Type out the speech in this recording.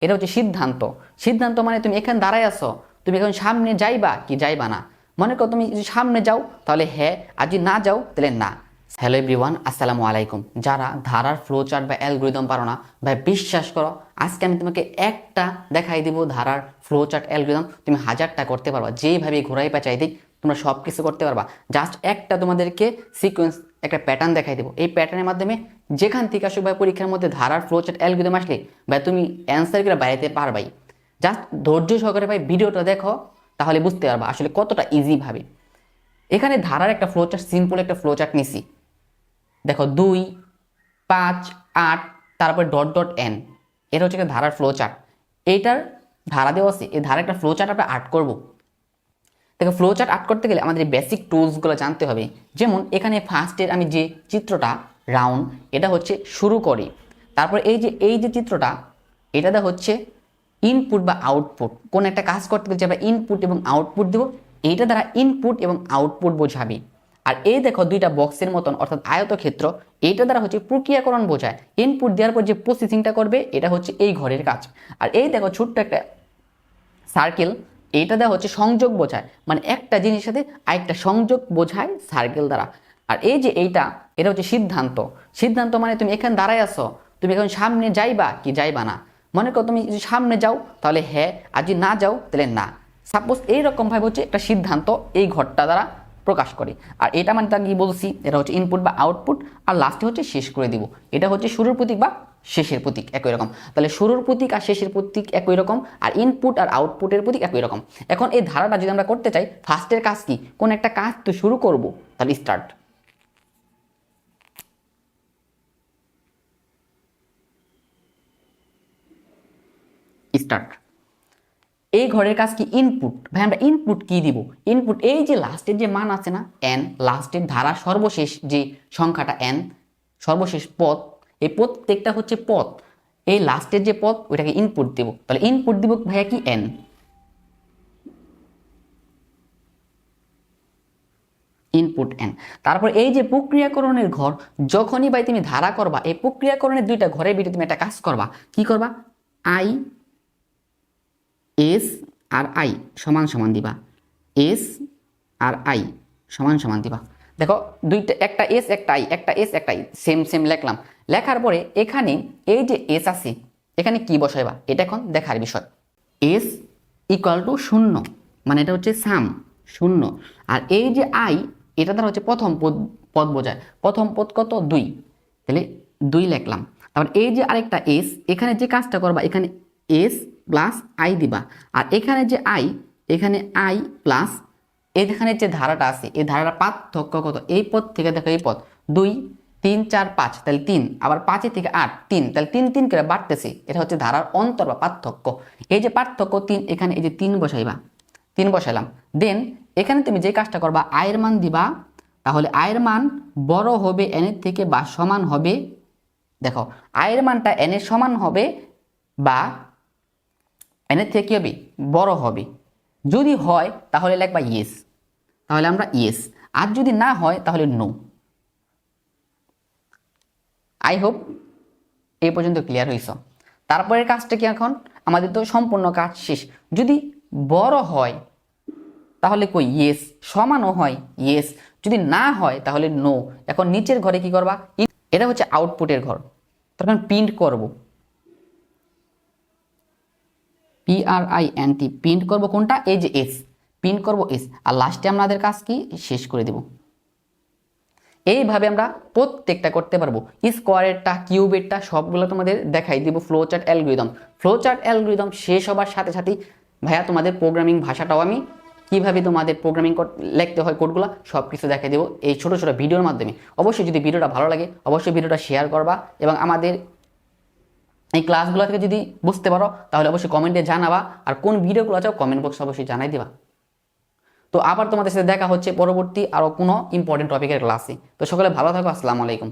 এটা হচ্ছে সিদ্ধান্ত। সিদ্ধান্ত মানে তুমি এখানে দাঁড়ায় আছো, তুমি এখন সামনে যাইবা কি যাইবা না। মনে করো তুমি যদি সামনে যাও তাহলে হ্যাঁ, আর যদি না যাও তাহলে না। হ্যালো এভরিওয়ান, আসসালামু আলাইকুম। যারা ধারার ফ্লো চার্ট বা অ্যালগরিদম পারো না ভাই, বিশ্বাস করো আজকে আমি তোমাকে একটা দেখাই দিব ধারার ফ্লো চার্ট অ্যালগরিদম, তুমি হাজারটা করতে পারবা। যেইভাবে ঘোরাই পেঁচাই দিক তোমরা সব কিছু করতে পারবা। জাস্ট একটা তোমাদেরকে সিকোয়েন্স, একটা প্যাটার্ন দেখাই দেবো। এই প্যাটার্নের মাধ্যমে যেখান থেকে আসুক ভাই পরীক্ষার মধ্যে ধারার ফ্লো চার্ট অ্যালগরিদম আসলে ভাই তুমি অ্যান্সার করে বাইরে পারবাই। জাস্ট ধৈর্য সহকারে ভাই ভিডিওটা দেখো, তাহলে বুঝতে পারবা আসলে কতটা ইজি ভাবে। এখানে ধারার একটা ফ্লো চার্ট, সিম্পল একটা ফ্লো চার্ট নিছি। দেখো 2, 5, 8, তারপরে ডট ডট এন, এটা হচ্ছে একটা ধারার ফ্লো চার্ট। এইটার ধারা দেওয়া আছে, এই ধারা একটা ফ্লো চার্ট আমরা আর্ট করবো। দেখো ফ্লো চার্ট আর্ট করতে গেলে আমাদের বেসিক টুলসগুলো জানতে হবে। যেমন এখানে ফার্স্টের আমি যে চিত্রটা রাউন্ড, এটা হচ্ছে শুরু করি। তারপর এই যে চিত্রটা, এটাতে হচ্ছে ইনপুট বা আউটপুট। কোন একটা কাজ করতে গেলে যে আমরা ইনপুট এবং আউটপুট দেবো, এইটা দ্বারা ইনপুট এবং আউটপুট বোঝাবি। আর এই দেখো দুইটা বক্সের মতন অর্থাৎ আয়তক্ষেত্র, এইটা দ্বারা হচ্ছে প্রক্রিয়াকরণ বোঝায়। ইনপুট দেওয়ার পর যে প্রসেসিংটা করবে এটা হচ্ছে এই ঘরের কাজ। আর এই দেখো ছোট্ট একটা সার্কেল, এইটা দেওয়া হচ্ছে সংযোগ বোঝায়, মানে একটা জিনিসের সাথে আরেকটা সংযোগ বোঝায় সার্কেল দ্বারা। আর এই যে এটা হচ্ছে সিদ্ধান্ত। সিদ্ধান্ত মানে তুমি এখানে দাঁড়ায় আছো, তুমি এখন সামনে যাইবা কি যাইবা না। মনে করো তুমি যদি সামনে যাও তাহলে হ্যাঁ, আর যদি না যাও তাহলে না। সাপোজ এইরকম ভাবে হচ্ছে একটা সিদ্ধান্ত এই ঘরটা দ্বারা প্রকাশ করে। আর এটা মানে তা কি বলছি, এটা হচ্ছে ইনপুট বা আউটপুট, আর লাস্টে হচ্ছে শেষ করে দিব। এটা হচ্ছে শুরুর প্রতীক বা শেষের প্রতীক একই রকম। তাহলে শুরুর প্রতীক আর শেষের প্রতীক একই রকম, আর ইনপুট আর আউটপুটের প্রতীক একই রকম। এখন এই ধারাটা যদি আমরা করতে চাই, ফার্স্টের কাজ কি, কোন একটা কাজ তো শুরু করব, তাহলে স্টার্ট। স্টার্ট। এই ঘরের কাজ কি, ইনপুট। ভাই আমরা ইনপুট কি দিব, ইনপুট এই যে লাস্টের যে মান আছে না এন, লাস্টের ধারা সর্বশেষ যে সংখ্যাটা এন, সর্বশেষ পদ, এই প্রত্যেকটা হচ্ছে পদ, এই লাস্টের যে পদ ওইটাকে ইনপুট দিব। তাহলে ইনপুট দিব ভাইয়া কি এন, ইনপুট এন। তারপর এই যে প্রক্রিয়াকরণের ঘর, যখনই ভাই তুমি ধারা করবা, এই প্রক্রিয়াকরণের দুইটা ঘরের ভিতরে তুমি একটা কাজ করবা। কি করবা, আই এস আর আই সমান সমান দিবা, এস আর আই সমান সমান দিবা। দেখো দুইটা, একটা এস একটা আই, একটা এস একটা আই, সেম সেম লিখলাম। লেখার পরে এখানে এই যে এস আছে, এখানে কি বসাইবা এটা এখন দেখার বিষয়। এস ইকুয়াল টু 0, মানে এটা হচ্ছে সাম 0। আর এই যে আই, এটা দ্বারা হচ্ছে প্রথম পদ বোঝায়। প্রথম পদ কত, 2, তাহলে 2 লিখলাম। তারপর এই যে আরেকটা এস, এখানে যে কাজটা করবা, এখানে এস প্লাস আই দিবা। আর এখানে যে আই, এখানে আই প্লাস এখানে যে ধারাটা আছে, এই ধারাটা পার্থক্য কত, এই পদ থেকে দেখো এই পদ 2, 3, 4, 5, তাহলে 3, আবার 5 থেকে 8, 3, তাহলে 3 3 করে বাড়তেছে। এটা হচ্ছে ধারার অন্তর বা পার্থক্য। এই যে পার্থক্য 3, এখানে এই যে 3 বসাইবা, 3 বসাইলাম। দেন এখানে তুমি যে কাজটা করবা, আয়ের মান দিবা। তাহলে আয়ের মান বড় হবে এন এর থেকে বা সমান হবে, দেখো আয়ের মানটা এন এর সমান হবে বা এন এর থেকে কি হবে, বড় হবে। যদি হয় তাহলে লিখবা ইয়েস, তাহলে আমরা ইয়েস। আর যদি না হয় তাহলে নো। আই হোপ এই পর্যন্ত ক্লিয়ার হয়েছ। তারপরের কাজটা কি, এখন আমাদের তো সম্পূর্ণ কাজ শেষ। যদি বড় হয় তাহলে কই ইয়েস, সমানও হয় ইয়েস, যদি না হয় তাহলে নো। এখন নিচের ঘরে কি করবা, এটা হচ্ছে আউটপুটের ঘর, তখন প্রিন্ট করব, PRINT, প্রিন্ট করব কোনটা, এই যে এস, প্রিন্ট করব এস। আর লাস্টে আমাদের কাজ কি, শেষ করে দেব। এইভাবে আমরা প্রত্যেকটা করতে পারবো। স্কোয়ারেরটা, কিউবেরটা সবগুলো তোমাদের দেখাই দিব flow chart algorithm. Flow chart algorithm শেষ হবার সাথে সাথেই ভাইয়া তোমাদের প্রোগ্রামিং ভাষাটাও আমি কিভাবে তোমাদের প্রোগ্রামিং লিখতে হয় কোডগুলো সব কিছু দেখাই দেবো এই ছোট ছোট ভিডিওর মাধ্যমে। অবশ্যই যদি ভিডিওটা ভালো লাগে অবশ্যই ভিডিওটা শেয়ার করবা, এবং আমাদের এই ক্লাসগুলো থেকে যদি বুঝতে পারো তাহলে অবশ্যই কমেন্টে জানাবা। আর কোন ভিডিওগুলো চাও কমেন্ট বক্সে অবশ্যই জানাই দিবা। তো আবার তোমাদের সাথে দেখা হচ্ছে পরবর্তী আরও কোনো ইম্পর্টেন্ট টপিকের ক্লাসে। তো সকলে ভালো থাকো, আসসালামু আলাইকুম।